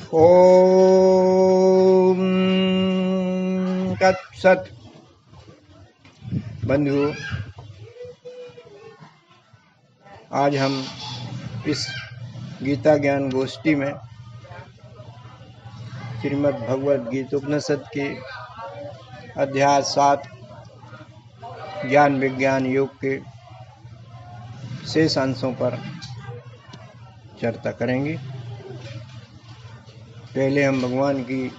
ओम तत्सत। बंधुओं, आज हम इस गीता ज्ञान गोष्ठी में श्रीमद् भगवद गीतोपनिषद के अध्याय 7 ज्ञान विज्ञान योग के शेष अंशों पर चर्चा करेंगे। पहले हम भगवान की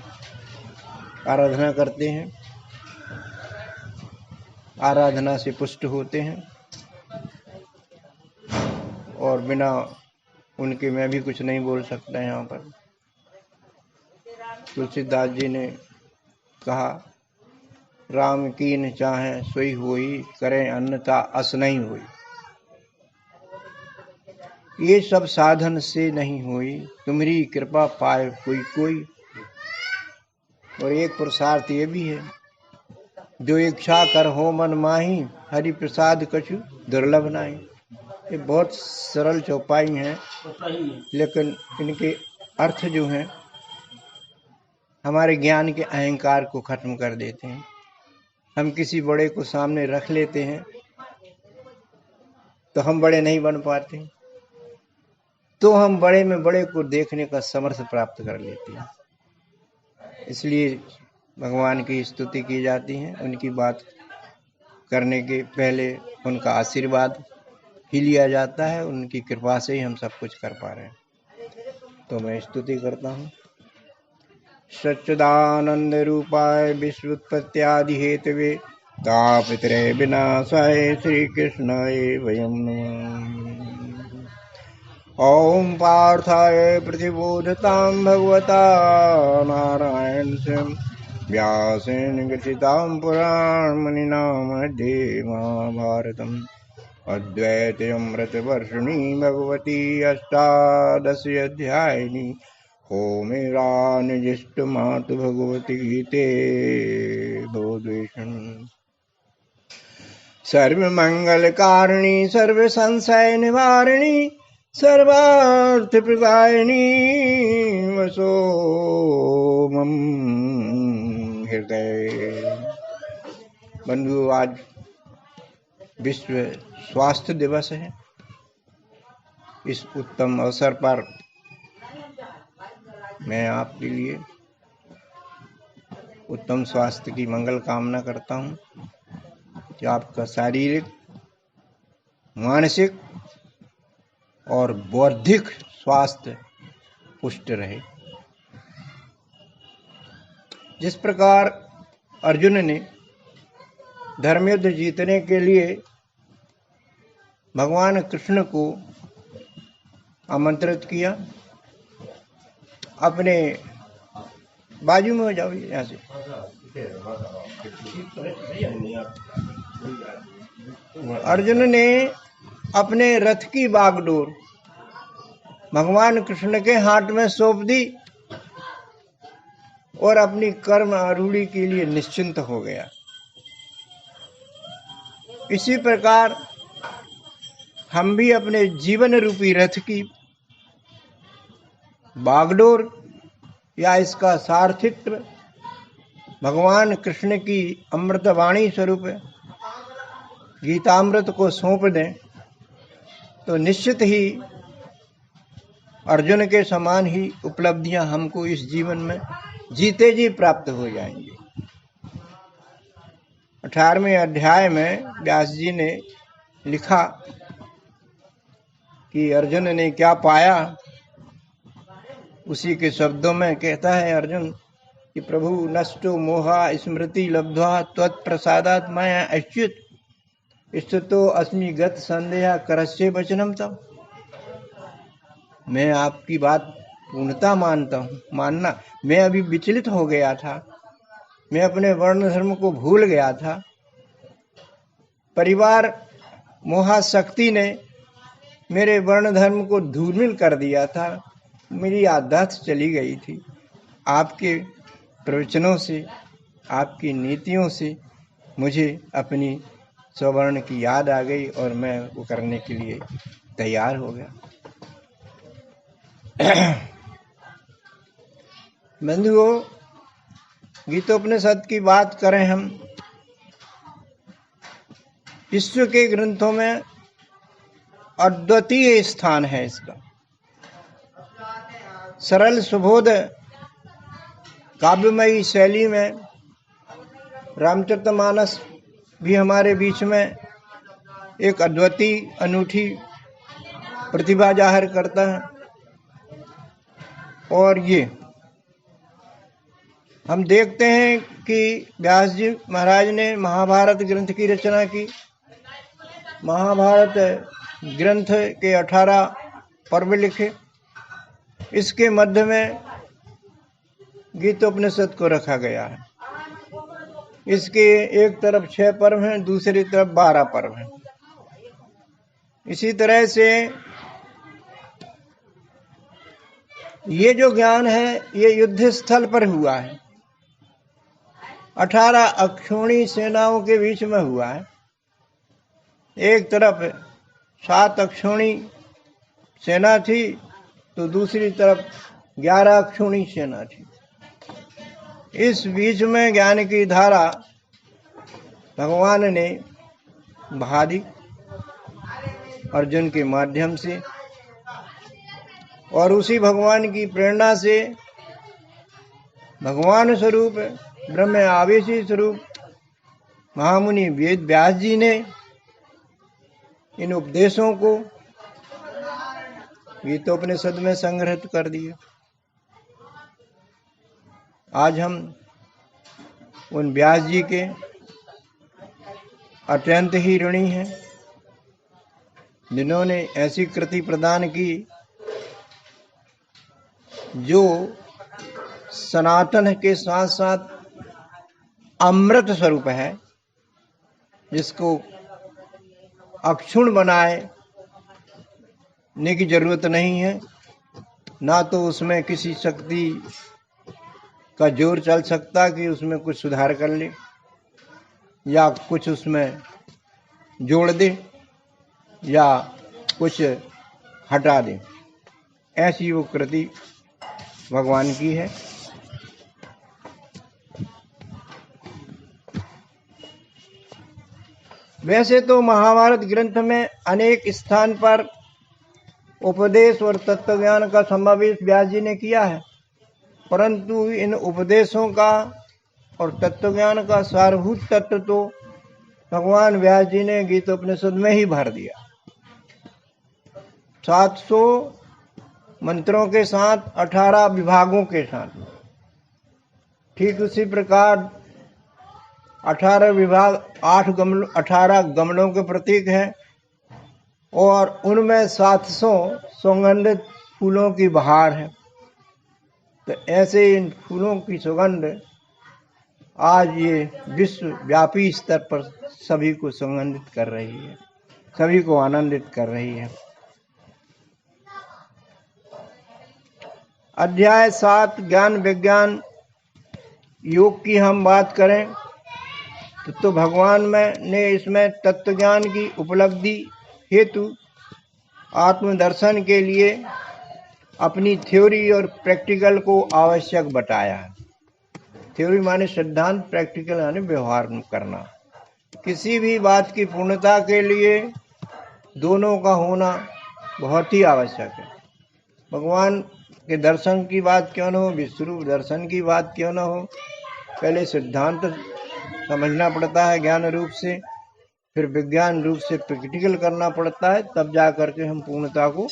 आराधना करते हैं, आराधना से पुष्ट होते हैं और बिना उनके मैं भी कुछ नहीं बोल सकता। यहाँ पर तुलसीदास जी ने कहा, राम कीन चाहे सोई होई, करें अन्यथा अस नहीं होई। ये सब साधन से नहीं हुई, तुम्हारी कृपा पाए कोई कोई। और एक पुरुषार्थ ये भी है, जो इच्छा कर हो मन माही, हरि प्रसाद कछु दुर्लभ नाही। ये बहुत सरल चौपाई हैं, लेकिन इनके अर्थ जो हैं हमारे ज्ञान के अहंकार को खत्म कर देते हैं। हम किसी बड़े को सामने रख लेते हैं तो हम बड़े नहीं बन पाते, तो हम बड़े में बड़े को देखने का समर्थ प्राप्त कर लेते हैं। इसलिए भगवान की स्तुति की जाती है। उनकी बात करने के पहले उनका आशीर्वाद ही लिया जाता है। उनकी कृपा से ही हम सब कुछ कर पा रहे हैं। तो मैं स्तुति करता हूँ। सच्चिदानंद रूपाय विश्वोत्पत्त्यादि हेतवे, तापत्रय विनाशाय श्री कृष्णाय वयं नमः। ओम पार्थाय प्रतिबोधतां भगवता नारायण स्वयं व्यासेन ग्रथितां पुराण मुनिना मध्ये महाभारतम् अद्वैतमृतवर्षिणी भगवती अष्टादश अध्यायिनी। होमेरानिजिष्टमातु भगवती गीते भवद्वेषम्। सर्वमंगलकारिणी सर्वसंशय निवारिणी सर्वार्थ प्रदायिनी वसोमं हृदय। बंधु, आज विश्व स्वास्थ्य दिवस है। इस उत्तम अवसर पर मैं आपके लिए उत्तम स्वास्थ्य की मंगल कामना करता हूँ कि आपका शारीरिक, मानसिक और बौद्धिक स्वास्थ्य पुष्ट रहे। जिस प्रकार अर्जुन ने धर्मयुद्ध जीतने के लिए भगवान कृष्ण को आमंत्रित किया, अपने बाजू में हो जाओ, यहाँ से अर्जुन ने अपने रथ की बागडोर भगवान कृष्ण के हाथ में सौंप दी और अपनी कर्म आरूढ़ी के लिए निश्चिंत हो गया। इसी प्रकार हम भी अपने जीवन रूपी रथ की बागडोर या इसका सारथित्व भगवान कृष्ण की अमृतवाणी स्वरूप गीतामृत को सौंप दें तो निश्चित ही अर्जुन के समान ही उपलब्धियां हमको इस जीवन में जीते जी प्राप्त हो जाएंगी। 18वें अध्याय में व्यास जी ने लिखा कि अर्जुन ने क्या पाया। उसी के शब्दों में कहता है अर्जुन कि प्रभु नष्टो मोहा स्मृति लब्ध्वा त्वत्प्रसादात् मया अच्युत स्थितो अस्मि गत संदेह करस्य वचनम तम। मैं आपकी बात पूर्णता मानना मैं अभी विचलित हो गया था। मैं अपने वर्ण धर्म को भूल गया था। परिवार मोहाशक्ति ने मेरे वर्ण धर्म को धूमिल कर दिया था। मेरी आदत चली गई थी। आपके प्रवचनों से, आपकी नीतियों से मुझे अपनी स्वर्ण की याद आ गई और मैं वो करने के लिए तैयार हो गया। बंधुओं, गीतोपनिषद की बात करें हम, विश्व के ग्रंथों में अद्वितीय स्थान है इसका। सरल सुबोध काव्यमयी शैली में रामचरितमानस भी हमारे बीच में एक अद्वितीय अनूठी प्रतिभा जाहिर करता है। और ये हम देखते हैं कि व्यास जी महाराज ने महाभारत ग्रंथ की रचना की। महाभारत ग्रंथ के 18 पर्व लिखे। इसके मध्य में गीतोपनिषद को रखा गया है। इसके एक तरफ 6 पर्व हैं, दूसरी तरफ 12 पर्व हैं। इसी तरह से ये जो ज्ञान है ये युद्ध स्थल पर हुआ है। 18 अक्षौणी सेनाओं के बीच में हुआ है। एक तरफ 7 अक्षौणी सेना थी तो दूसरी तरफ 11 अक्षौणी सेना थी। इस बीच में ज्ञान की धारा भगवान ने बहा दी अर्जुन के माध्यम से, और उसी भगवान की प्रेरणा से भगवान स्वरूप ब्रह्म आवेशी स्वरूप महामुनि वेद व्यास जी ने इन उपदेशों को गीतोपनिषद में संग्रहित कर दिया। आज हम उन व्यास जी के अत्यंत ही ऋणी हैं, जिन्होंने ऐसी कृति प्रदान की जो सनातन के साथ साथ अमृत स्वरूप है, जिसको अक्षुण बनाने की जरूरत नहीं है। ना तो उसमें किसी शक्ति का जोर चल सकता कि उसमें कुछ सुधार कर ले या कुछ उसमें जोड़ दे या कुछ हटा दे। ऐसी वो कृति भगवान की है। वैसे तो महाभारत ग्रंथ में अनेक स्थान पर उपदेश और तत्व ज्ञान का समावेश व्यास जी ने किया है, परंतु इन उपदेशों का और तत्व ज्ञान का सारभूत तत्व तो भगवान व्यास जी ने गीतोपनिषद में ही भर दिया। 700 मंत्रों के साथ 18 विभागों के साथ। ठीक उसी प्रकार 18 विभाग 18 गमलों के प्रतीक हैं और उनमें 700 सुगंधित फूलों की बहार है। तो ऐसे इन फूलों की सुगंध आज ये विश्व व्यापी स्तर पर सभी को सुगंधित कर रही है, सभी को आनंदित कर रही है। अध्याय 7 ज्ञान विज्ञान योग की हम बात करें तो भगवान ने इसमें तत्व ज्ञान की उपलब्धि हेतु आत्मदर्शन के लिए अपनी थ्योरी और प्रैक्टिकल को आवश्यक बताया है। थ्योरी माने सिद्धांत, प्रैक्टिकल यानी व्यवहार करना। किसी भी बात की पूर्णता के लिए दोनों का होना बहुत ही आवश्यक है। भगवान के दर्शन की बात क्यों न हो, विश्वरूप दर्शन की बात क्यों न हो, पहले सिद्धांत समझना पड़ता है ज्ञान रूप से, फिर विज्ञान रूप से प्रैक्टिकल करना पड़ता है, तब जा करके हम पूर्णता को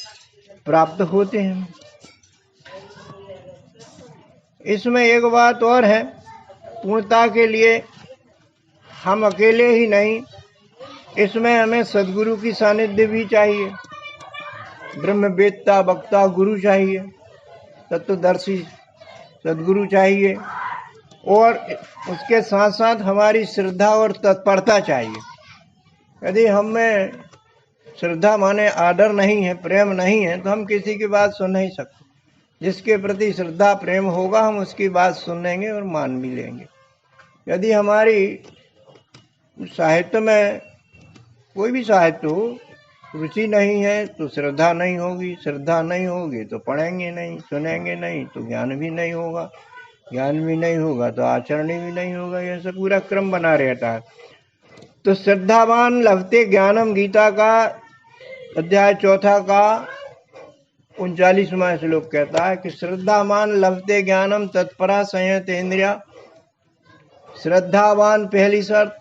प्राप्त होते हैं। इसमें एक बात और है, पूर्णता के लिए हम अकेले ही नहीं, इसमें हमें सद्गुरु की सानिध्य भी चाहिए। ब्रह्मवेत्ता वक्ता गुरु चाहिए, तत्वदर्शी सद्गुरु चाहिए, और उसके साथ साथ हमारी श्रद्धा और तत्परता चाहिए। यदि हमें श्रद्धा माने आदर नहीं है, प्रेम नहीं है, तो हम किसी की बात सुन नहीं सकते। जिसके प्रति श्रद्धा प्रेम होगा हम उसकी बात सुनेंगे और मान भी लेंगे। यदि हमारी साहित्य में कोई भी साहित्य हो रुचि नहीं है तो श्रद्धा नहीं होगी, श्रद्धा नहीं होगी तो पढ़ेंगे नहीं, सुनेंगे नहीं तो ज्ञान भी नहीं होगा। ज्ञान भी नहीं होगा तो आचरण भी नहीं होगा, यह सब पूरा क्रम बना रहता है। तो श्रद्धावान लभते ज्ञानम, गीता का अध्याय 4 का 39वां श्लोक कहता है कि श्रद्धावान लभते ज्ञानम तत्परा संयत इंद्रिया। श्रद्धावान पहली शर्त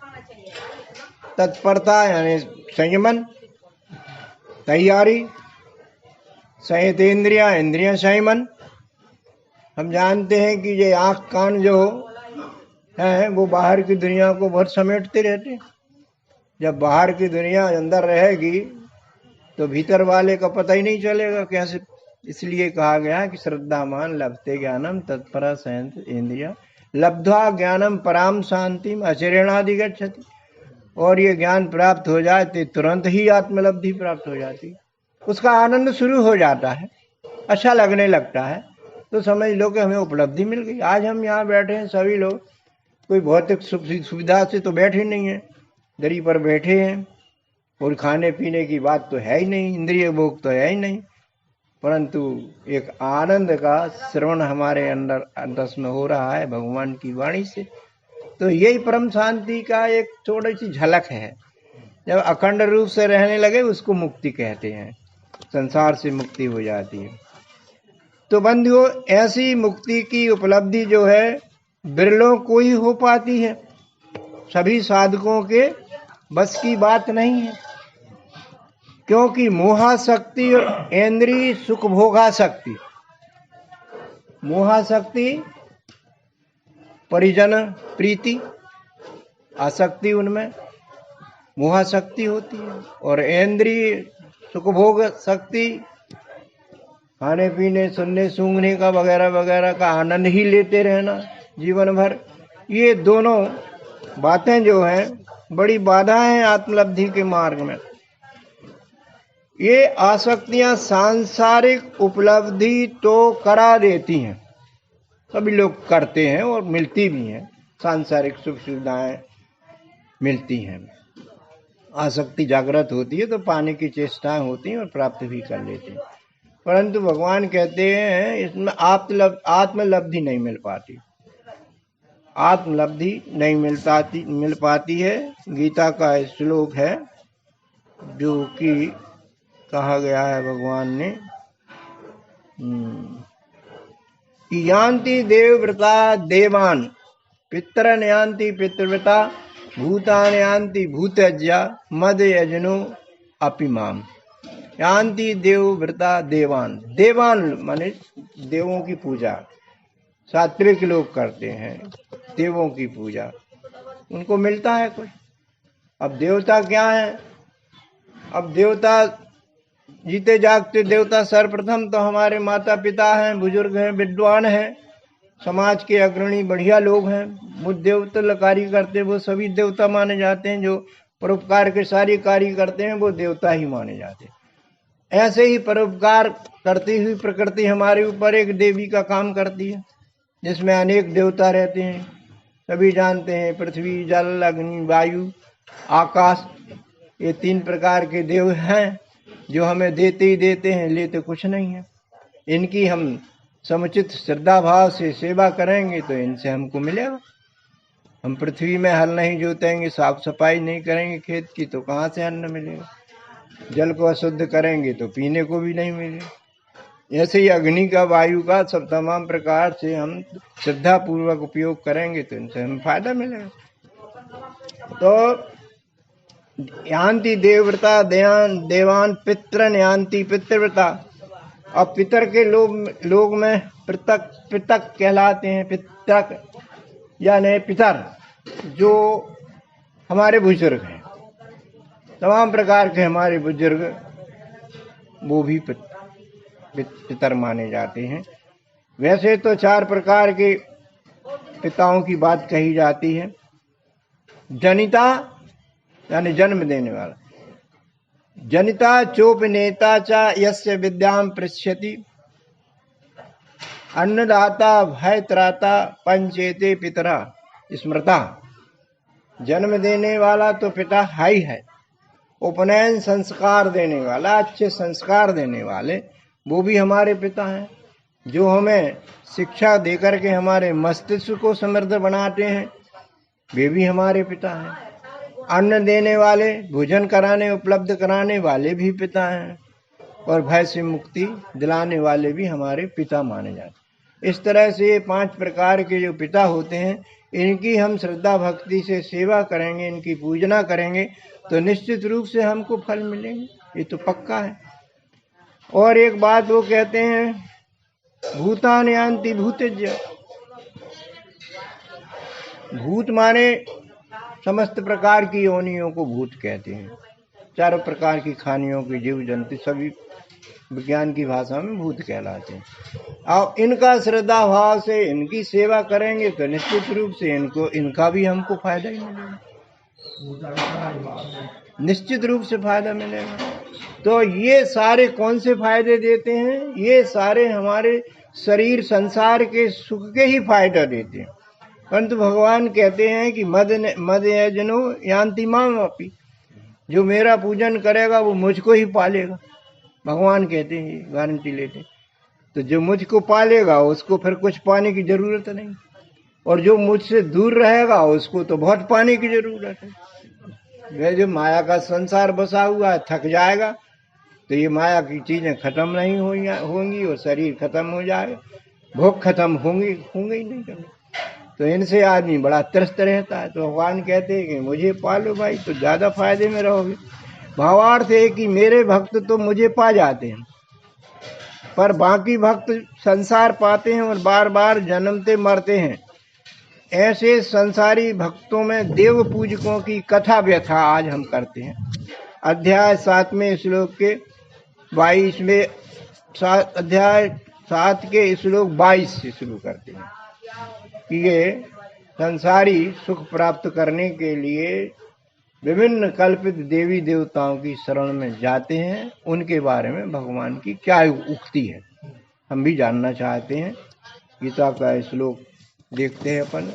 तत्परता यानी संयमन, तैयारी, संयत इंद्रिया इंद्रिया संयमन। हम जानते हैं कि ये आंख कान जो है वो बाहर की दुनिया को बहुत समेटते रहते हैं। जब बाहर की दुनिया अंदर रहेगी तो भीतर वाले का पता ही नहीं चलेगा कैसे। इसलिए कहा गया कि श्रद्धावान लभते ज्ञानम तत्परा संयत इंद्रिया लब्ध्वा ज्ञानम पराम शांतिम अचिरेणाधिगच्छति। और ये ज्ञान प्राप्त हो जाए तो तुरंत ही आत्मलब्धि प्राप्त हो जाती, उसका आनंद शुरू हो जाता है, अच्छा लगने लगता है, तो समझ लो कि हमें उपलब्धि मिल गई। आज हम यहाँ बैठे हैं सभी लोग, कोई भौतिक सुविधा से तो बैठे नहीं है, दरी पर बैठे हैं, और खाने पीने की बात तो है ही नहीं, इंद्रिय भोग तो है ही नहीं, परंतु एक आनंद का श्रवण हमारे अंदर अंतस में हो रहा है भगवान की वाणी से। तो यही परम शांति का एक थोड़ी सी झलक है। जब अखंड रूप से रहने लगे उसको मुक्ति कहते हैं, संसार से मुक्ति हो जाती है। तो बंधुओं, ऐसी मुक्ति की उपलब्धि जो है बिरलों को ही हो पाती है, सभी साधकों के बस की बात नहीं है। क्योंकि मोहाशक्ति और इंद्रिय सुख भोगाशक्ति, मोहाशक्ति परिजन प्रीति आसक्ति, उनमें मोहाशक्ति होती है, और इंद्रिय सुख भोग शक्ति खाने पीने सुनने सूंघने का वगैरह वगैरह का आनंद ही लेते रहना जीवन भर। ये दोनों बातें जो हैं बड़ी बाधा हैं आत्मलब्धि के मार्ग में। ये आसक्तियां सांसारिक उपलब्धि तो करा देती हैं, सभी लोग करते हैं और मिलती भी हैं, सांसारिक सुख सुविधाएं मिलती हैं। आसक्ति जागृत होती है तो पाने की चेष्टाएं होती हैं और प्राप्त भी कर लेते हैं, परंतु भगवान कहते हैं इसमें आत्मलब्धि नहीं मिल पाती, आत्मलब्धि नहीं मिल पाती है। गीता का श्लोक है जो कि कहा गया है भगवान ने, यान्ति देवव्रता देवान पितरन यान्ति पितृव्रता भूतान यान्ति भूतज्ञा मद यजनो अपिमाम। यान्ति देवव्रता देवान, देवान माने देवों की पूजा सात्विक लोग करते हैं, देवों की पूजा उनको मिलता है कुछ। अब देवता क्या है? अब देवता जीते जागते देवता सर्वप्रथम तो हमारे माता पिता हैं, बुजुर्ग हैं, विद्वान हैं, समाज के अग्रणी बढ़िया लोग हैं, वो देवता कार्य करते हैं, वो सभी देवता माने जाते हैं। जो परोपकार के सारे कार्य करते हैं वो देवता ही माने जाते हैं। ऐसे ही परोपकार करती हुई प्रकृति हमारे ऊपर एक देवी का काम करती है, जिसमें अनेक देवता रहते हैं। सभी जानते हैं पृथ्वी, जल, अग्नि, वायु, आकाश, ये 3 प्रकार के देव हैं जो हमें देते ही देते हैं, लेते कुछ नहीं है। इनकी हम समुचित श्रद्धा भाव से सेवा करेंगे तो इनसे हमको मिलेगा। हम पृथ्वी में हल नहीं जोतेंगे, साफ सफाई नहीं करेंगे खेत की, तो कहाँ से अन्न मिलेगा? जल को अशुद्ध करेंगे तो पीने को भी नहीं मिलेगा। ऐसे ही अग्नि का, वायु का, सब तमाम प्रकार से हम श्रद्धा पूर्वक उपयोग करेंगे तो इनसे हमें फायदा मिलेगा। तो यान्ति देवव्रता देवान पितरन यान्ति पितृव्रता। अब पितर के लोग में पितक कहलाते हैं। पितक यानी पितर जो हमारे बुजुर्ग हैं, तमाम प्रकार के हमारे बुजुर्ग, वो भी पितर माने जाते हैं। वैसे तो 4 प्रकार के पिताओं की बात कही जाती है। जनिता यानी जन्म देने वाला, जनिता चोपनेता च यस्य विद्याम पृच्छति, अन्नदाता भयत्राता पंचेते पितरा स्मृता। जन्म देने वाला तो पिता ही है, उपनयन संस्कार देने वाला, अच्छे संस्कार देने वाले, वो भी हमारे पिता हैं। जो हमें शिक्षा देकर के हमारे मस्तिष्क को समृद्ध बनाते हैं, वे भी हमारे पिता हैं। अन्न देने वाले, भोजन कराने, उपलब्ध कराने वाले भी पिता हैं, और भय से मुक्ति दिलाने वाले भी हमारे पिता माने जाते हैं। इस तरह से ये 5 प्रकार के जो पिता होते हैं, इनकी हम श्रद्धा भक्ति से सेवा करेंगे, इनकी पूजना करेंगे, तो निश्चित रूप से हमको फल मिलेंगे, ये तो पक्का है। और एक बात वो कहते हैं, भूतानि यान्ति भूतेज्य। भूत माने समस्त प्रकार की योनियों को भूत कहते हैं। 4 प्रकार की खानियों के जीव जंतु सभी विज्ञान की भाषा में भूत कहलाते हैं। और इनका श्रद्धा भाव से इनकी सेवा करेंगे तो निश्चित रूप से इनका भी हमको फायदा ही मिलेगा, निश्चित रूप से फायदा मिलेगा। तो ये सारे कौन से फायदे देते हैं? ये सारे हमारे शरीर संसार के सुख के ही फायदा देते हैं। परंतु भगवान कहते हैं कि मद यजनो यान्ति माम अपि, जो मेरा पूजन करेगा वो मुझको ही पालेगा। भगवान कहते हैं, गारंटी लेते हैं। तो जो मुझको पालेगा उसको फिर कुछ पाने की जरूरत नहीं, और जो मुझसे दूर रहेगा उसको तो बहुत पाने की जरूरत है। वह जो माया का संसार बसा हुआ है, थक जाएगा तो ये माया की चीजें खत्म नहीं होंगी और शरीर खत्म हो जाएगा, भूख खत्म होंगी ही नहीं कभी। तो इनसे आदमी बड़ा त्रस्त रहता है। तो भगवान कहते हैं कि मुझे पालो भाई, तो ज्यादा फायदे में रहोगे। भावार्थ है कि मेरे भक्त तो मुझे पा जाते हैं, पर बाकी भक्त संसार पाते हैं और बार बार जन्मते मरते हैं। ऐसे संसारी भक्तों में देव पूजकों की कथा व्यथा आज हम करते हैं। अध्याय 7वें श्लोक के 22 में, अध्याय 7 के श्लोक 22 से शुरू करते हैं कि ये संसारी सुख प्राप्त करने के लिए विभिन्न कल्पित देवी देवताओं की शरण में जाते हैं। उनके बारे में भगवान की क्या उक्ति है, हम भी जानना चाहते हैं। गीता का श्लोक देखते हैं अपन।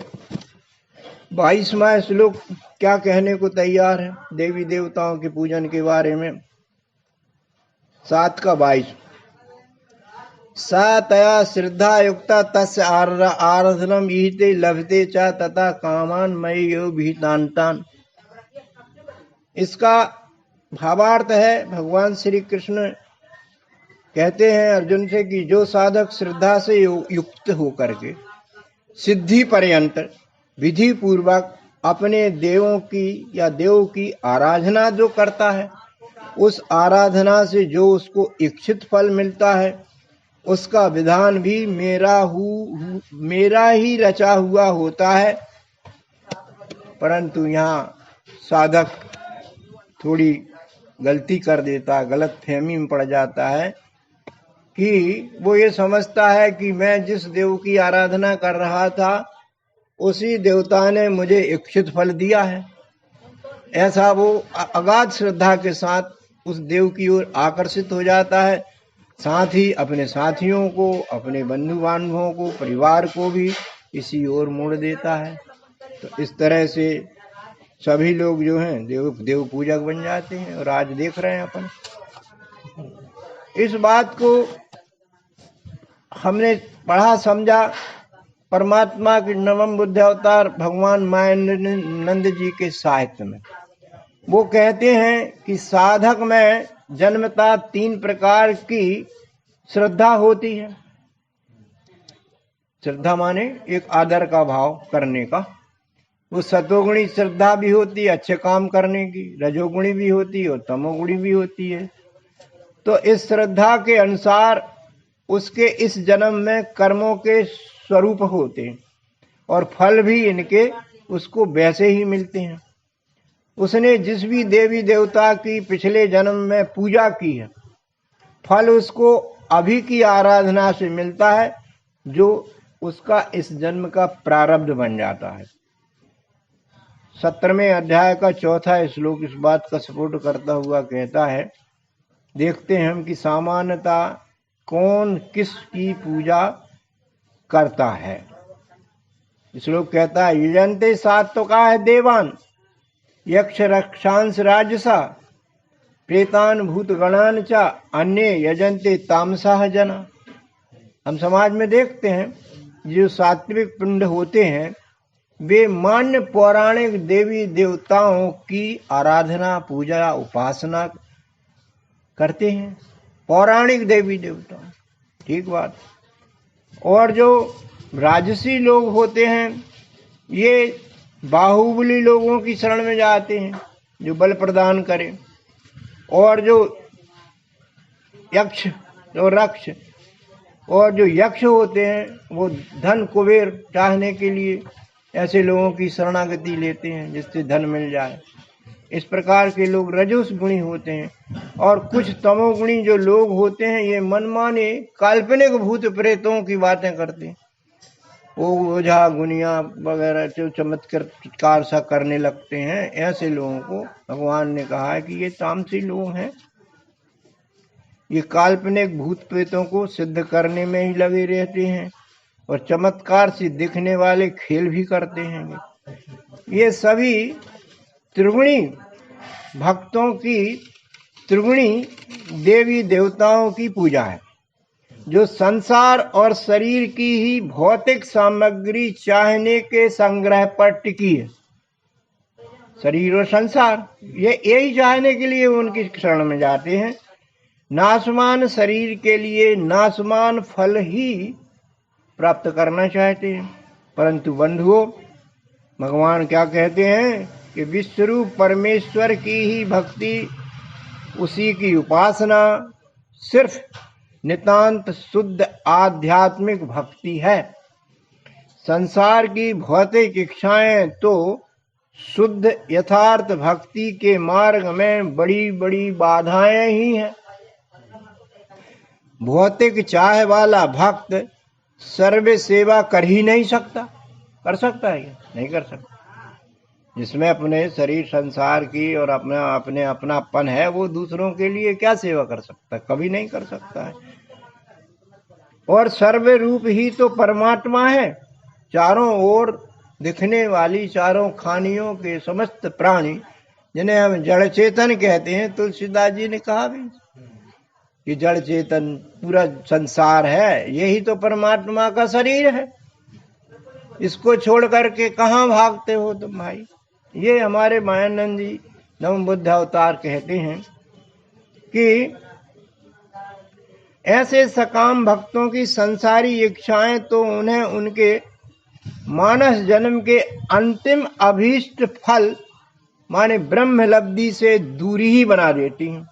22वां श्लोक क्या कहने को तैयार है देवी देवताओं के पूजन के बारे में। 7 का 22, सा तया श्रद्धा युक्ता तस्य आराधनम ईहते लभते च तथा कामान मय्यो भीतांतान। इसका भावार्थ है, भगवान श्री कृष्ण कहते हैं अर्जुन से कि जो साधक श्रद्धा से युक्त होकर के सिद्धि पर्यंत विधि पूर्वक अपने देवों की या देव की आराधना जो करता है, उस आराधना से जो उसको इच्छित फल मिलता है, उसका विधान भी मेरा ही रचा हुआ होता है। परंतु यहाँ साधक थोड़ी गलती कर देता है, गलत फहमी में पड़ जाता है कि वो ये समझता है कि मैं जिस देव की आराधना कर रहा था उसी देवता ने मुझे इच्छित फल दिया है। ऐसा वो अगाध श्रद्धा के साथ उस देव की ओर आकर्षित हो जाता है, साथ ही अपने साथियों को, अपने बंधु बांधवों को, परिवार को भी इसी ओर मोड़ देता है। तो इस तरह से सभी लोग जो हैं देव पूजक बन जाते हैं। और आज देख रहे हैं अपन इस बात को हमने पढ़ा समझा। परमात्मा के नवम बुद्ध अवतार भगवान मायानंद जी के साहित्य में वो कहते हैं कि साधक में जन्मता 3 प्रकार की श्रद्धा होती है। श्रद्धा माने एक आदर का भाव करने का। वो सतोगुणी श्रद्धा भी होती है अच्छे काम करने की, रजोगुणी भी होती है और तमोगुणी भी होती है। तो इस श्रद्धा के अनुसार उसके इस जन्म में कर्मों के स्वरूप होते हैं और फल भी इनके उसको वैसे ही मिलते हैं। उसने जिस भी देवी देवता की पिछले जन्म में पूजा की है, फल उसको अभी की आराधना से मिलता है, जो उसका इस जन्म का प्रारब्ध बन जाता है। 17वें अध्याय का 4था श्लोक इस बात का सपोर्ट करता हुआ कहता है, देखते हैं हम कि सामान्यता कौन किस की पूजा करता है। श्लोक कहता है, यजन्ते सात्विका है देवान यक्ष रक्षांश राजसा प्रेतान भूत गणान च अन्य यजन्ते तामसा जना। हम समाज में देखते हैं जो सात्विक पिंड होते हैं वे मान्य पौराणिक देवी देवताओं की आराधना, पूजा, उपासना करते हैं। पौराणिक देवी देवताओं, ठीक बात। और जो राजसी लोग होते हैं ये बाहुबली लोगों की शरण में जाते हैं जो बल प्रदान करें। और जो यक्ष और रक्ष और जो यक्ष होते हैं वो धन कुबेर चाहने के लिए ऐसे लोगों की शरणागति लेते हैं जिससे धन मिल जाए। इस प्रकार के लोग रजोस गुणी होते हैं। और कुछ तमोगुणी जो लोग होते हैं ये मनमाने काल्पनिक भूत प्रेतों की बातें करते हैं। वो ओझा गुनिया वगैरह जो चमत्कार सा करने लगते हैं। ऐसे लोगों को भगवान ने कहा है कि ये तामसी लोग हैं, ये काल्पनिक भूत प्रेतों को सिद्ध करने में ही लगे रहते हैं और चमत्कार से दिखने वाले खेल भी करते हैं। ये सभी त्रिगुणी भक्तों की, त्रिगुणी देवी देवताओं की पूजा है जो संसार और शरीर की ही भौतिक सामग्री चाहने के संग्रह पर टिकी है। शरीर और संसार ये यही चाहने के लिए उनकी शरण में जाते हैं। नाशमान शरीर के लिए नाशमान फल ही प्राप्त करना चाहते हैं। परंतु बंधुओं, भगवान क्या कहते हैं कि विश्वरूप परमेश्वर की ही भक्ति, उसी की उपासना सिर्फ नितांत शुद्ध आध्यात्मिक भक्ति है। संसार की भौतिक इच्छाएं तो शुद्ध यथार्थ भक्ति के मार्ग में बड़ी बड़ी बाधाएं ही हैं। भौतिक चाह वाला भक्त सर्व सेवा कर ही नहीं सकता। कर सकता है क्या? नहीं कर सकता। जिसमें अपने शरीर संसार की और अपने अपनापन है वो दूसरों के लिए क्या सेवा कर सकता है? कभी नहीं कर सकता है। और सर्व रूप ही तो परमात्मा है। चारों ओर दिखने वाली चारों खानियों के समस्त प्राणी जिन्हें हम जड़ चेतन कहते हैं, तुलसीदास जी ने कहा भी कि जड़ चेतन पूरा संसार है, यही तो परमात्मा का शरीर है। इसको छोड़ करके कहाँ भागते हो तुम भाई? ये हमारे मायानंद जी नव बुद्ध अवतार कहते हैं कि ऐसे सकाम भक्तों की संसारी इच्छाएं तो उन्हें उनके मानस जन्म के अंतिम अभीष्ट फल माने ब्रह्म लब्धि से दूरी ही बना देती हैं।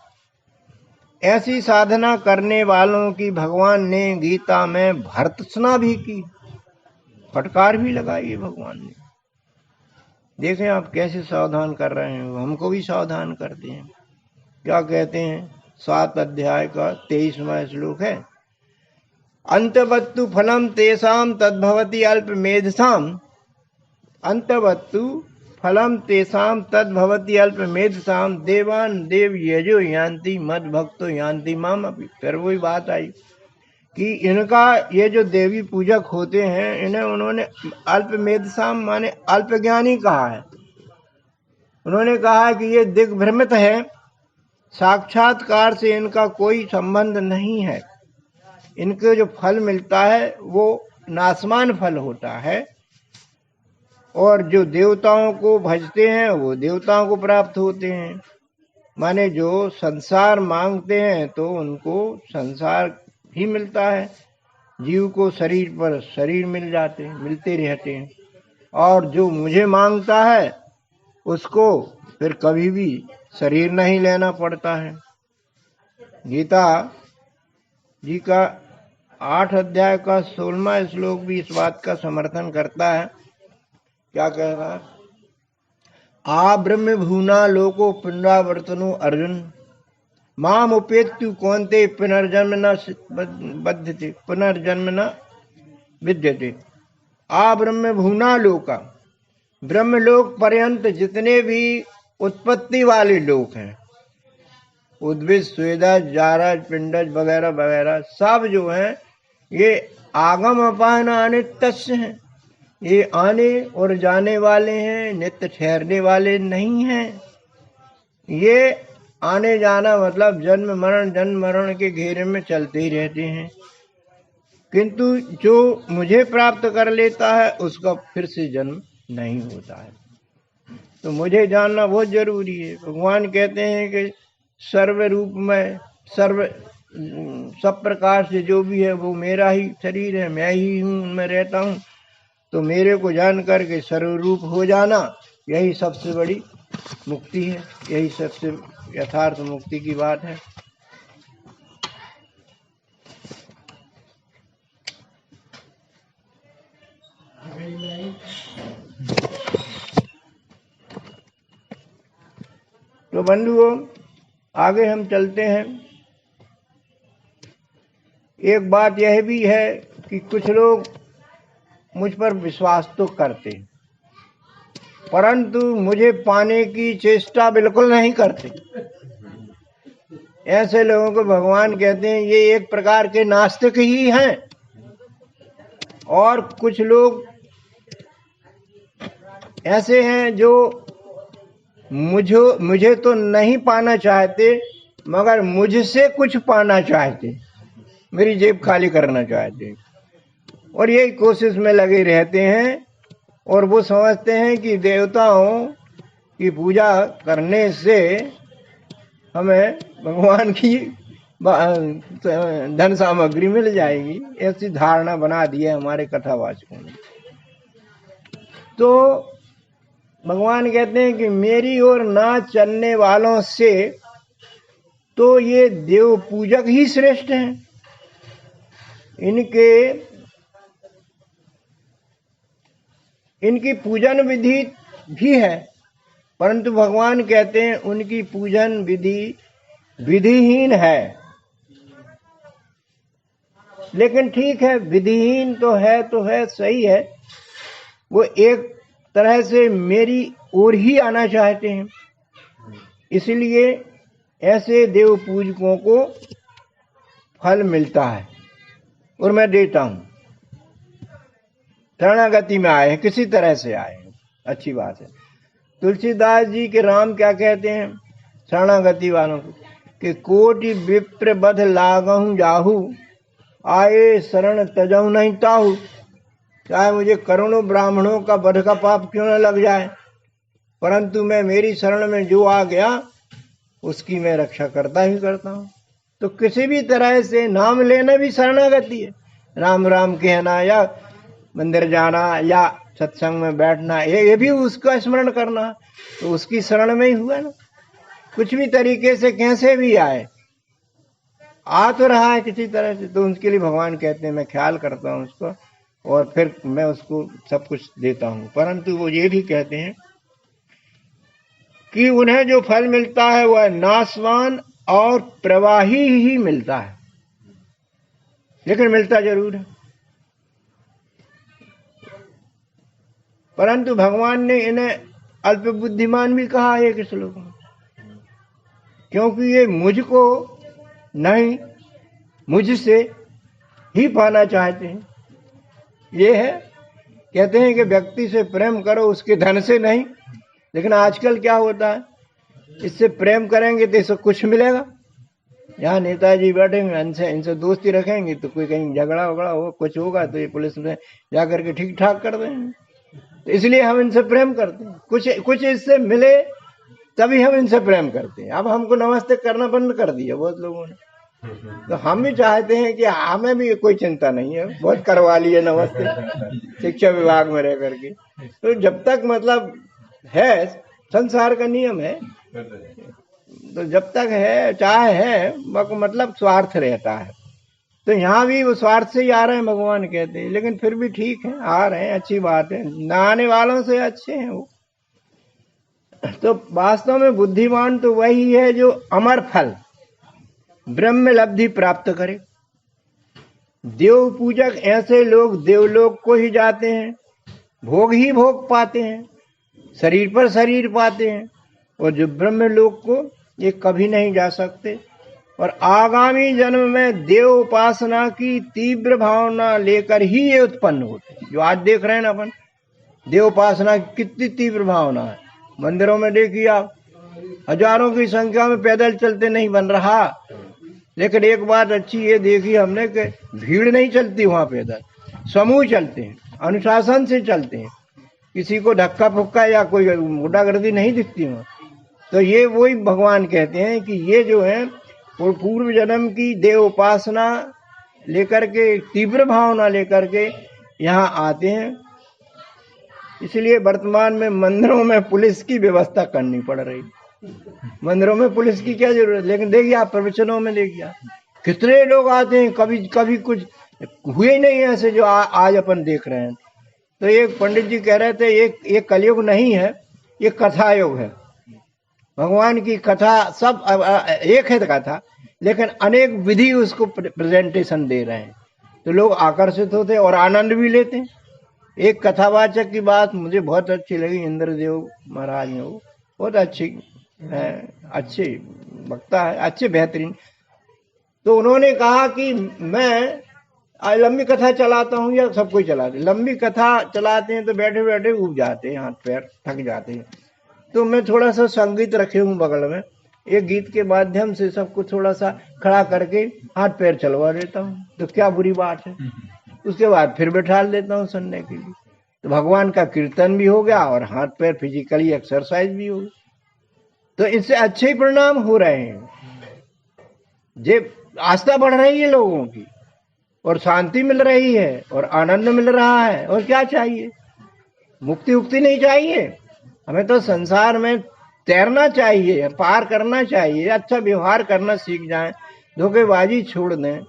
ऐसी साधना करने वालों की भगवान ने गीता में भर्त्सना भी की, फटकार भी लगाई है भगवान ने। देखें आप कैसे सावधान कर रहे हैं, हमको भी सावधान करते हैं। क्या कहते हैं? 7 अध्याय का 23वां श्लोक है, अंतवत्तु फलम तेषाम तद्भवति अल्पमेधसाम। अंतवत्तु फलम तेषाम तद्भवति अल्पमेधसाम देवान देव यजो यान्ति मद भक्तो यान्ति माम अपि। फिर वही बात आई कि इनका ये जो देवी पूजक होते हैं इन्हें उन्होंने अल्पमेधसाम माने अल्पज्ञानी कहा है। उन्होंने कहा कि ये दिग्भ्रमित है, साक्षात्कार से इनका कोई संबंध नहीं है। इनके जो फल मिलता है वो नासमान फल होता है और जो देवताओं को भजते हैं वो देवताओं को प्राप्त होते हैं। माने जो संसार मांगते हैं तो उनको संसार ही मिलता है। जीव को शरीर पर शरीर मिलते रहते हैं। और जो मुझे मांगता है उसको फिर कभी भी शरीर नहीं लेना पड़ता है। गीता जी का 8 अध्याय का 16वां श्लोक भी इस बात का समर्थन करता है। क्या कह रहा है? आ ब्रह्म भूना लोको पुनरावर्तनो अर्जुन माम उपेत्यु कौन्ते पुनर्जन्म न बध्यते पुनर्जन्म न विद्यते। आ ब्रह्म भूना लोका, ब्रह्मलोक पर्यंत जितने भी उत्पत्ति वाले लोक हैं, उद्भिद स्वेदज जारज पिंडज वगैरह वगैरह सब जो हैं ये आगम अपान अनित्य हैं। ये आने और जाने वाले हैं, नित्य ठहरने वाले नहीं हैं। ये आने जाना मतलब जन्म मरण के घेरे में चलते ही रहते हैं। किंतु जो मुझे प्राप्त कर लेता है उसका फिर से जन्म नहीं होता है। तो मुझे जानना बहुत जरूरी है। भगवान कहते हैं कि सर्व रूप में सब प्रकार से जो भी है वो मेरा ही शरीर है, मैं ही हूँ, उनमें रहता हूँ। तो मेरे को जान करके सर्वरूप हो जाना, यही सबसे बड़ी मुक्ति है, यही सबसे यथार्थ मुक्ति की बात है। तो बंधुओं, आगे हम चलते हैं। एक बात यह भी है कि कुछ लोग मुझ पर विश्वास तो करते, परंतु मुझे पाने की चेष्टा बिल्कुल नहीं करते। ऐसे लोगों को भगवान कहते हैं ये एक प्रकार के नास्तिक ही हैं। और कुछ लोग ऐसे हैं जो मुझे तो नहीं पाना चाहते, मगर मुझसे कुछ पाना चाहते, मेरी जेब खाली करना चाहते, और यही कोशिश में लगे रहते हैं। और वो समझते हैं कि देवताओं की पूजा करने से हमें भगवान की धन सामग्री मिल जाएगी, ऐसी धारणा बना दी है हमारे कथावाचकों ने। तो भगवान कहते हैं कि मेरी ओर ना चलने वालों से तो ये देव पूजक ही श्रेष्ठ हैं। इनकी पूजन विधि भी है, परंतु भगवान कहते हैं उनकी पूजन विधि विधिहीन है। लेकिन ठीक है, विधिहीन तो है सही है। वो एक तरह से मेरी ओर ही आना चाहते हैं, इसलिए ऐसे देव पूजकों को फल मिलता है और मैं देता हूं। शरणागति में आए हैं, किसी तरह से आए हैं, अच्छी बात है। तुलसीदास जी के राम क्या कहते हैं शरणागति वालों को कि कोटि विप्र बध लागहु जाहू, आए शरण तजहु नहीं ताहू। चाहे मुझे करोड़ों ब्राह्मणों का वध का पाप क्यों न लग जाए, परंतु मैं मेरी शरण में जो आ गया उसकी मैं रक्षा करता ही करता हूँ। तो किसी भी तरह से नाम लेना भी शरणागति है। राम राम कहना या मंदिर जाना या सत्संग में बैठना, ये भी उसका स्मरण करना, तो उसकी शरण में ही हुआ ना। कुछ भी तरीके से कैसे भी आए, आ तो रहा है किसी तरह से, तो उसके लिए भगवान कहते हैं मैं ख्याल करता हूँ उसको और फिर मैं उसको सब कुछ देता हूँ। परंतु वो ये भी कहते हैं कि उन्हें जो फल मिलता है वह नाशवान और प्रवाही ही मिलता है, लेकिन मिलता जरूर है। परंतु भगवान ने इन्हें अल्प बुद्धिमान भी कहा है एक श्लोक में, क्योंकि ये मुझको नहीं मुझसे ही पाना चाहते हैं। ये है, कहते हैं कि व्यक्ति से प्रेम करो उसके धन से नहीं। लेकिन आजकल क्या होता है, इससे प्रेम करेंगे तो इससे कुछ मिलेगा। यहाँ नेताजी बैठेंगे, इनसे दोस्ती रखेंगे तो कोई कहीं झगड़ा वगड़ा हो, कुछ होगा तो ये पुलिस में जाकर के ठीक ठाक कर देंगे। तो इसलिए हम इनसे प्रेम करते हैं, कुछ इससे मिले तभी हम इनसे प्रेम करते हैं। अब हमको नमस्ते करना बंद कर दिया बहुत लोगों ने, तो हम भी चाहते हैं कि हमें भी कोई चिंता नहीं है, बहुत करवा लिए नमस्ते शिक्षा विभाग में रह करके। तो जब तक मतलब है, संसार का नियम है, तो जब तक है चाहे है, मतलब स्वार्थ रहता है। तो यहाँ भी वो स्वार्थ से ही आ रहे हैं भगवान कहते हैं, लेकिन फिर भी ठीक है, आ रहे हैं, अच्छी बात है, न आने वालों से अच्छे हैं वो। तो वास्तव में बुद्धिमान तो वही है जो अमर फल ब्रह्म लब्धि प्राप्त करे। देव पूजक ऐसे लोग देवलोक को ही जाते हैं, भोग ही भोग पाते हैं, शरीर पर शरीर पाते हैं, और जो ब्रह्म लोक को ये कभी नहीं जा सकते। और आगामी जन्म में देव उपासना की तीव्र भावना लेकर ही ये उत्पन्न होते हैं। जो आज देख रहे हैं ना अपन, देव उपासना की कितनी तीव्र भावना है। मंदिरों में देखिए आप, हजारों की संख्या में पैदल चलते नहीं बन रहा, लेकिन एक बात अच्छी ये देखी हमने कि भीड़ नहीं चलती वहां पैदल, समूह चलते हैं, अनुशासन से चलते हैं, किसी को धक्का फुक्का या कोई गुंडागर्दी नहीं दिखती वहां। तो ये वही भगवान कहते हैं कि ये जो है वो पूर्व जन्म की देव उपासना लेकर के, तीव्र भावना लेकर के यहाँ आते हैं। इसलिए वर्तमान में मंदिरों में पुलिस की व्यवस्था करनी पड़ रही। मंदिरों में पुलिस की क्या जरूरत, लेकिन देखिए आप प्रवचनों में देखिए कितने लोग आते हैं, कभी कुछ हुए ही नहीं ऐसे जो आज अपन देख रहे हैं। तो एक पंडित जी कह रहे थे एक कलयुग नहीं है, ये कथा युग है। भगवान की कथा सब एक है कथा, लेकिन अनेक विधि उसको प्रेजेंटेशन दे रहे हैं, तो लोग आकर्षित होते और आनंद भी लेते हैं। एक कथावाचक की बात मुझे बहुत अच्छी लगी, इंद्रदेव महाराज ने, वो बहुत अच्छे वक्ता है, अच्छे बेहतरीन। तो उन्होंने कहा कि मैं लंबी कथा चलाता हूँ या सब कोई चलाते, लंबी कथा चलाते हैं तो बैठे बैठे उब जाते हैं, हाथ पैर थक जाते हैं। तो मैं थोड़ा सा संगीत रखे हूँ बगल में, एक गीत के माध्यम से सबको थोड़ा सा खड़ा करके हाथ पैर चलवा देता हूँ, तो क्या बुरी बात है। उसके बाद फिर बैठा देता हूँ सुनने के लिए, तो भगवान का कीर्तन भी हो गया और हाथ पैर फिजिकली एक्सरसाइज भी हो गई। तो इससे अच्छे ही परिणाम हो रहे हैं, जे आस्था बढ़ रही है लोगों की, और शांति मिल रही है और आनंद मिल रहा है। और क्या चाहिए, मुक्ति उक्ति नहीं चाहिए, हमें तो संसार में तैरना चाहिए, पार करना चाहिए, अच्छा व्यवहार करना सीख जाएं, धोखेबाजी छोड़ दें,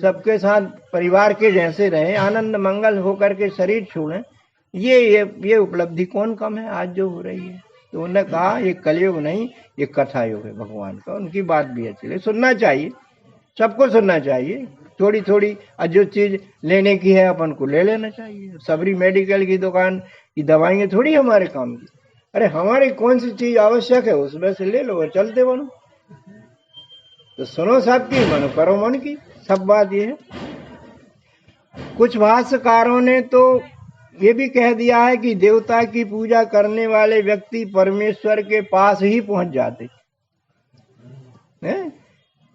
सबके साथ परिवार के जैसे रहें, आनंद मंगल होकर के शरीर छोड़ें। ये उपलब्धि कौन कम है आज जो हो रही है। तो उन्होंने कहा ये कलयुग नहीं, ये कथा युग है भगवान का। उनकी बात भी अच्छी लगी, सुनना चाहिए, सबको सुनना चाहिए। थोड़ी थोड़ी जो चीज लेने की है अपन को ले लेना चाहिए। सबरी मेडिकल की दुकान की दवाइयाँ थोड़ी हमारे काम की, अरे हमारी कौन सी चीज आवश्यक है उसमें से ले लो और चलते बनो। तो सुनो सबकी, मनो करो मन की, सब बात ये है। कुछ भाष्यकारों ने तो ये भी कह दिया है कि देवता की पूजा करने वाले व्यक्ति परमेश्वर के पास ही पहुंच जाते हैं।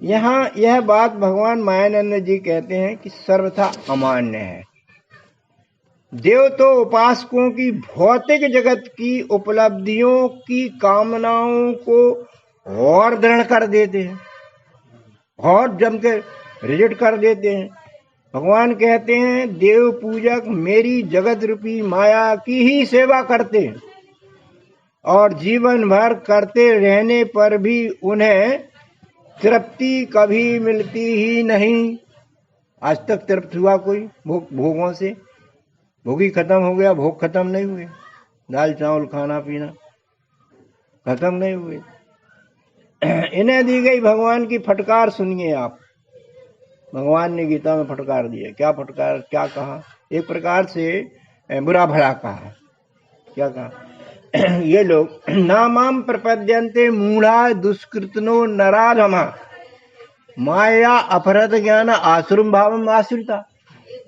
यहाँ यह बात भगवान मायानंद जी कहते हैं कि सर्वथा अमान्य है। देव तो उपासकों की भौतिक जगत की उपलब्धियों की कामनाओं को और दृढ़ कर देते हैं, और जम के रिजेक्ट कर देते हैं। भगवान कहते हैं देव पूजक मेरी जगत रूपी माया की ही सेवा करते हैं, और जीवन भर करते रहने पर भी उन्हें तृप्ति कभी मिलती ही नहीं। आज तक तृप्त हुआ कोई भोगों से? भोगी खत्म हो गया, भोग खत्म नहीं हुए, दाल चावल खाना पीना खत्म नहीं हुए। इन्हें दी गई भगवान की फटकार सुनिए आप। भगवान ने गीता में फटकार दिया, क्या फटकार, क्या कहा? एक प्रकार से बुरा भला कहा। क्या कहा? ये लोग नामाम प्रपद्यन्ते मूढ़ा दुष्कृतनो नराधमा माया अपहृत ज्ञान आसुरम भावम आश्रिता।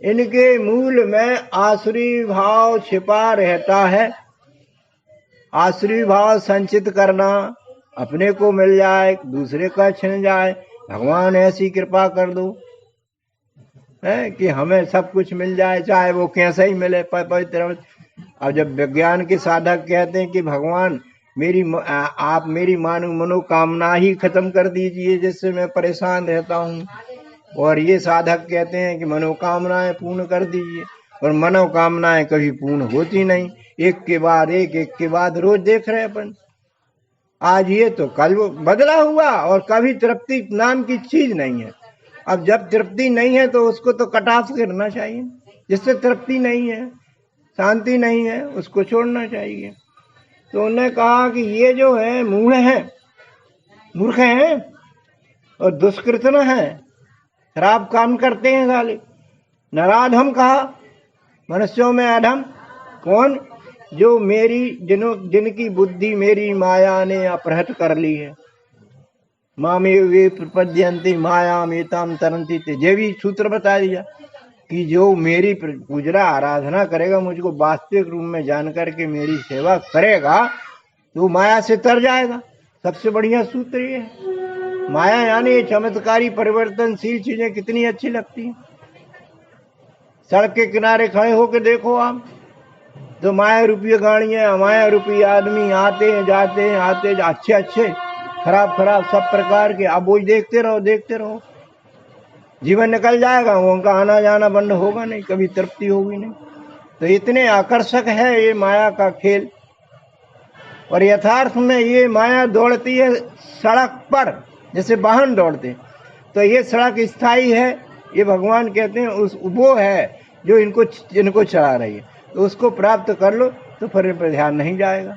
इनके मूल में आसुरी भाव छिपा रहता है। आसुरी भाव संचित करना, अपने को मिल जाए दूसरे का छिन जाए, भगवान ऐसी कृपा कर दो है कि हमें सब कुछ मिल जाए, चाहे वो कैसा ही मिले पवित्र। अब जब विज्ञान के साधक कहते हैं कि भगवान आप मेरी मनोकामना ही खत्म कर दीजिए जिससे मैं परेशान रहता हूँ, और ये साधक कहते हैं कि मनोकामनाएं पूर्ण कर दीजिए, और मनोकामनाएं कभी पूर्ण होती नहीं, एक के बाद रोज देख रहे अपन। आज ये तो कल वो बदला हुआ, और कभी तृप्ति नाम की चीज नहीं है। अब जब तृप्ति नहीं है तो उसको तो कट ऑफ करना चाहिए। जिससे तृप्ति नहीं है, शांति नहीं है, उसको छोड़ना चाहिए। तो उन्होंने कहा कि ये जो है मूर्ख हैं और दुष्कृतन है, खराब काम करते हैं साले। नराधम कहा, मनुष्यों में अधम कौन? जो जिनकी बुद्धि मेरी माया ने अपहृत कर ली है। मामे वे प्रपद्यन्ते मायाम एताम तरन्ति ते। ये भी सूत्र बता दिया कि जो मेरी पूजा आराधना करेगा, मुझको वास्तविक रूप में जान करके मेरी सेवा करेगा, तो माया से तर जाएगा। सबसे बढ़िया सूत्र ये है, माया यानी चमत्कारी परिवर्तनशील चीजें कितनी अच्छी लगती हैं। सड़क के किनारे खड़े होकर देखो आप, तो माया रूपी गाड़ियां, माया रूपी आदमी आते हैं जाते हैं, आते अच्छे अच्छे खराब खराब सब प्रकार के। आप वो देखते रहो देखते रहो, जीवन निकल जाएगा, उनका आना जाना बंद होगा नहीं, कभी तृप्ति होगी नहीं। तो इतने आकर्षक है ये माया का खेल। और यथार्थ में ये माया दौड़ती है सड़क पर जैसे वाहन दौड़ते, तो ये सड़क स्थायी है, ये भगवान कहते हैं उस वो है जो इनको चला रही है। तो उसको प्राप्त कर लो तो फिर इन पर ध्यान नहीं जाएगा।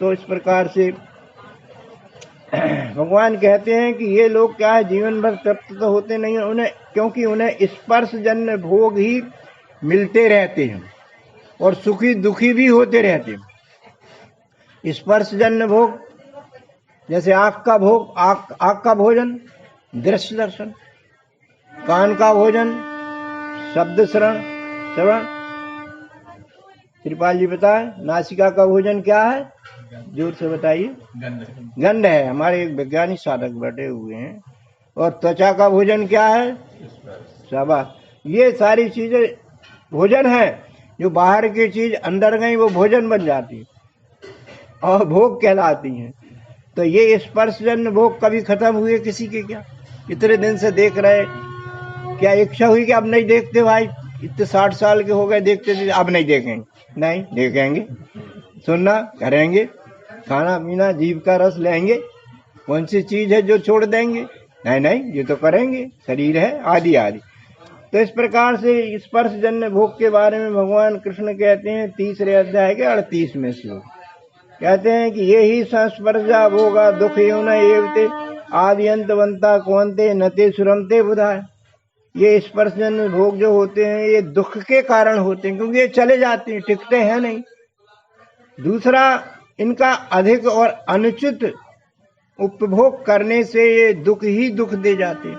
तो इस प्रकार से भगवान कहते हैं कि ये लोग क्या है, जीवन भर तृप्त तो होते नहीं है उन्हें, क्योंकि उन्हें स्पर्शजन्य भोग ही मिलते रहते हैं और सुखी दुखी भी होते रहते हैं। स्पर्शजन्य भोग जैसे आँख का भोग, आँख का भोजन दृश्य दर्शन, कान का भोजन शब्द श्रवण। कृपाल जी बताए नासिका का भोजन क्या है, जोर से बताइए। गंध है, हमारे एक वैज्ञानिक साधक बैठे हुए हैं। और त्वचा का भोजन क्या है, शाबाश। ये सारी चीजें भोजन है, जो बाहर की चीज अंदर गई वो भोजन बन जाती है और भोग कहलाती हैं। तो ये स्पर्शजन्य भोग कभी खत्म हुए किसी के क्या? इतने दिन से देख रहे, क्या इच्छा हुई कि अब नहीं देखते भाई, इतने 60 साल के हो गए देखते थे, अब नहीं देखेंगे? नहीं देखेंगे, सुनना करेंगे, खाना पीना जीभ का रस लेंगे, कौन सी चीज है जो छोड़ देंगे? नहीं नहीं, ये तो करेंगे, शरीर है आदि आदि। तो इस प्रकार से स्पर्शजन्य भोग के बारे में भगवान कृष्ण कहते हैं 3रे अध्याय के 38वें श्लोक, कहते हैं कि ये ही संस्पर्शा भोगा दुख न एवते आदि अंतवंता कुंते नते सुरमते बुधाय। ये स्पर्शजन्य भोग जो होते हैं ये दुख के कारण होते हैं, क्योंकि ये चले जाते हैं, टिकते हैं नहीं। दूसरा, इनका अधिक और अनुचित उपभोग करने से ये दुख ही दुख दे जाते हैं।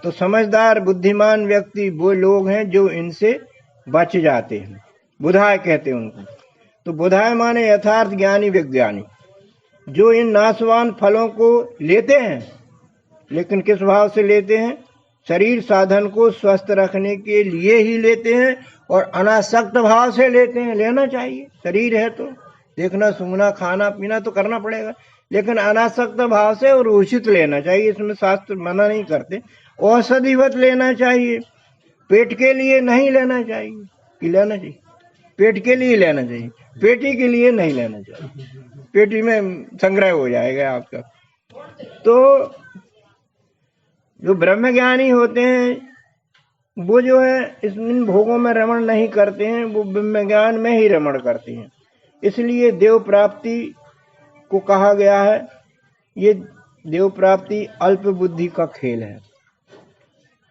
तो समझदार बुद्धिमान व्यक्ति वो लोग हैं जो इनसे बच जाते हैं, बुधाय कहते हैं उनको। तो बुधाय माने यथार्थ ज्ञानी विज्ञानी, जो इन नाशवान फलों को लेते हैं, लेकिन किस भाव से लेते हैं? शरीर साधन को स्वस्थ रखने के लिए ही लेते हैं और अनासक्त भाव से लेते हैं। लेना चाहिए, शरीर है तो देखना सुनना खाना पीना तो करना पड़ेगा, लेकिन अनासक्त भाव से और उचित लेना चाहिए। इसमें शास्त्र मना नहीं करते, औषधिवत लेना चाहिए, पेट के लिए नहीं लेना चाहिए। कि लेना चाहिए, पेट के लिए लेना चाहिए, पेटी के लिए नहीं लेना चाहिए, पेटी में संग्रह हो जाएगा आपका। तो जो ब्रह्मज्ञानी होते हैं वो जो है इन भोगों में रमण नहीं करते हैं, वो ब्रह्मज्ञान में ही रमण करते हैं। इसलिए देव प्राप्ति को कहा गया है, ये देव प्राप्ति अल्प बुद्धि का खेल है।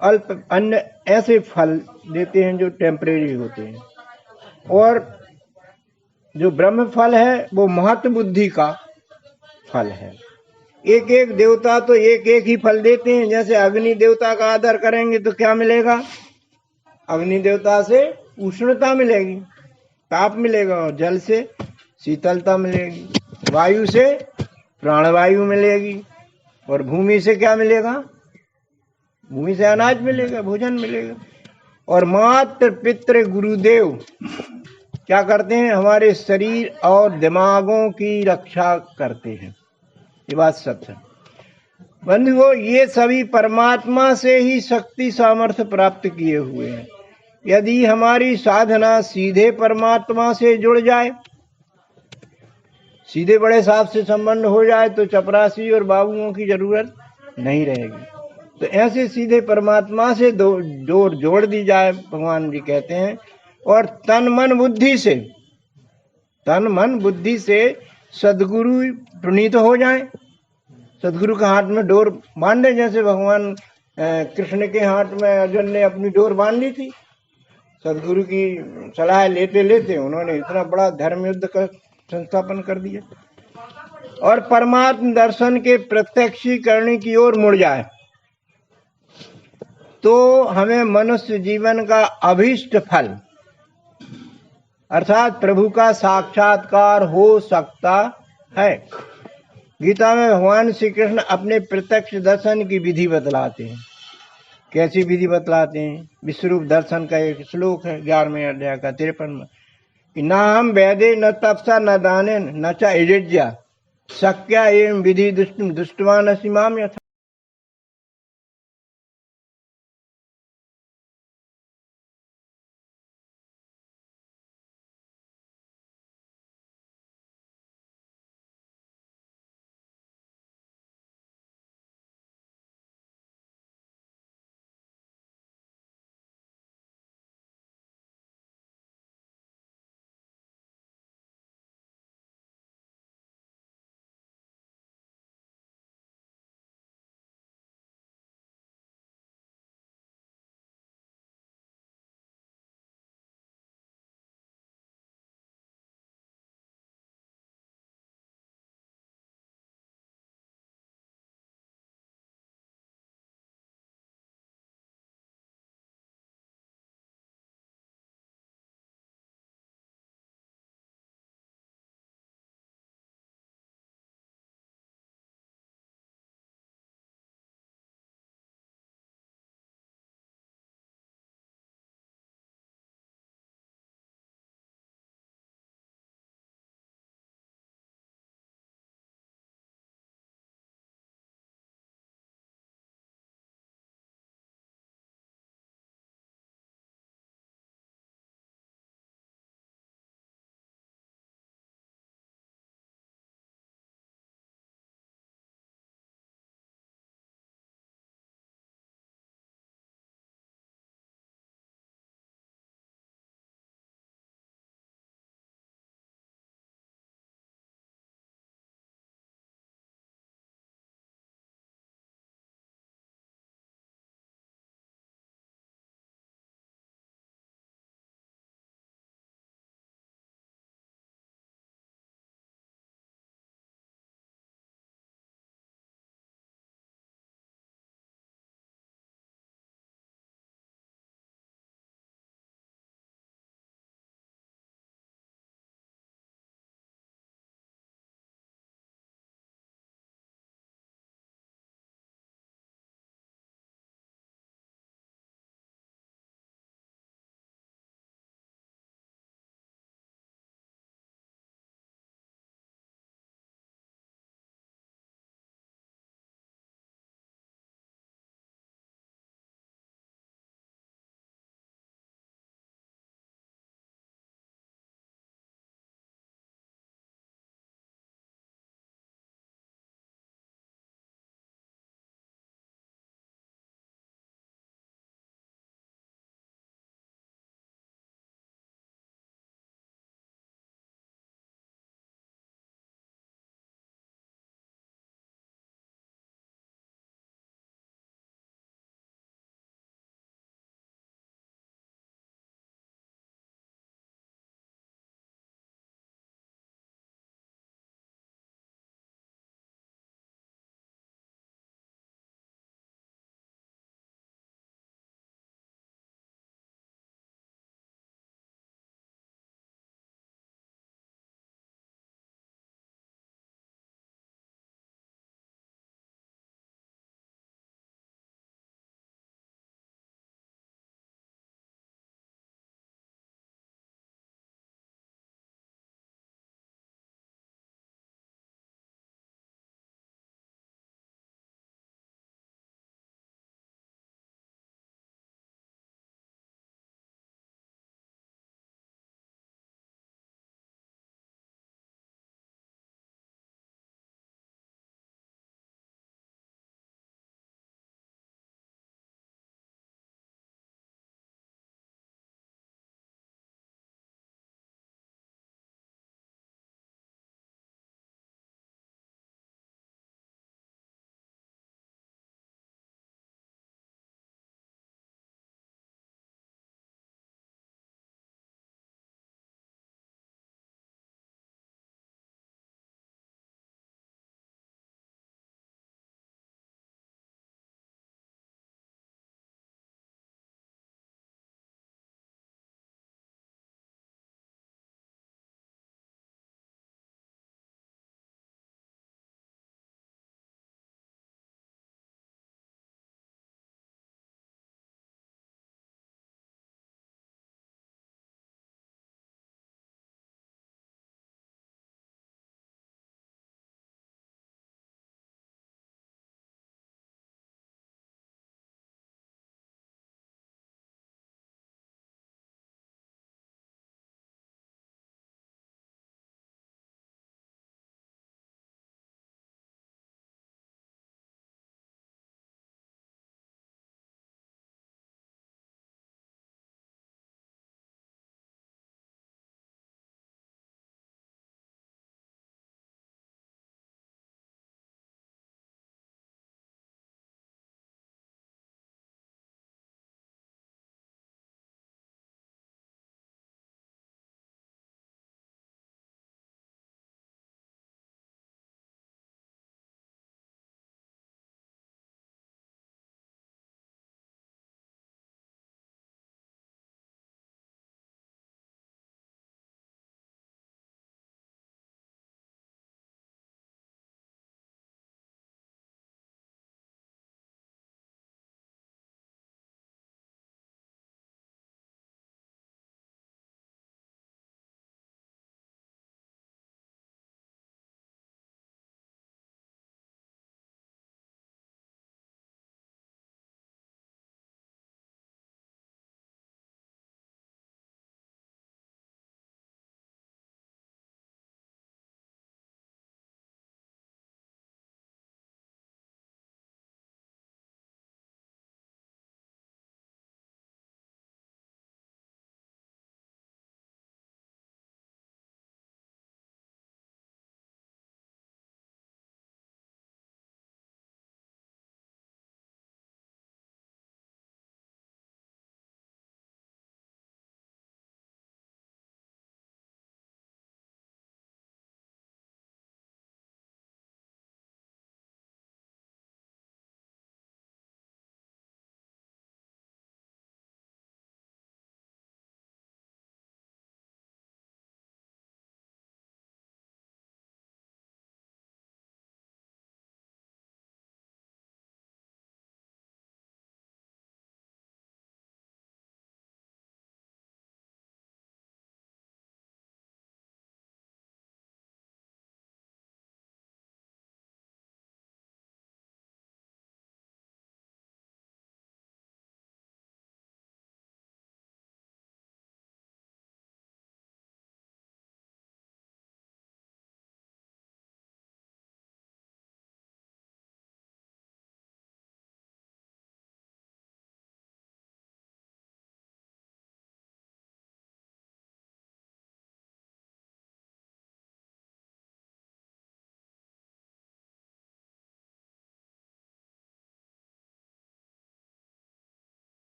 अल्प अन्य ऐसे फल देते हैं जो टेम्परेरी होते हैं, और जो ब्रह्म फल है वो महत बुद्धि का फल है। एक एक देवता तो एक एक ही फल देते हैं। जैसे अग्नि देवता का आदर करेंगे तो क्या मिलेगा? अग्नि देवता से उष्णता मिलेगी, ताप मिलेगा, और जल से शीतलता मिलेगी, वायु से प्राणवायु मिलेगी, और भूमि से क्या मिलेगा? भूमि से अनाज मिलेगा, भोजन मिलेगा। और मात्र पितृ गुरुदेव क्या करते हैं? हमारे शरीर और दिमागों की रक्षा करते हैं। ये बात सच है बंधुओं, ये सभी परमात्मा से ही शक्ति सामर्थ्य प्राप्त किए हुए हैं। यदि हमारी साधना सीधे परमात्मा से जुड़ जाए, सीधे बड़े साहब से संबंध हो जाए, तो चपरासी और बाबुओं की जरूरत नहीं रहेगी। तो ऐसे सीधे परमात्मा से जोड़ दी जाए, भगवान जी कहते हैं। और तन मन बुद्धि से सदगुरु प्रणीत हो जाए, सदगुरु के हाथ में डोर बांधे, जैसे भगवान कृष्ण के हाथ में अर्जुन ने अपनी डोर बांध ली थी। सदगुरु की सलाह लेते लेते उन्होंने इतना बड़ा धर्म युद्ध का संस्थापन कर दिया, और परमात्म दर्शन के प्रत्यक्षीकरण की ओर मुड़ जाए, तो हमें मनुष्य जीवन का अभीष्ट फल अर्थात प्रभु का साक्षात्कार हो सकता है। गीता में भगवान श्री कृष्ण अपने प्रत्यक्ष दर्शन की विधि बतलाते हैं। कैसी विधि बतलाते हैं? विश्वरूप दर्शन का एक श्लोक है 11वें अध्याय का 53 कि ना हम वैदे न तपसा न दाने न च यज्ञा शक्या एवं विधि दुष्टवान सीमाम यथा।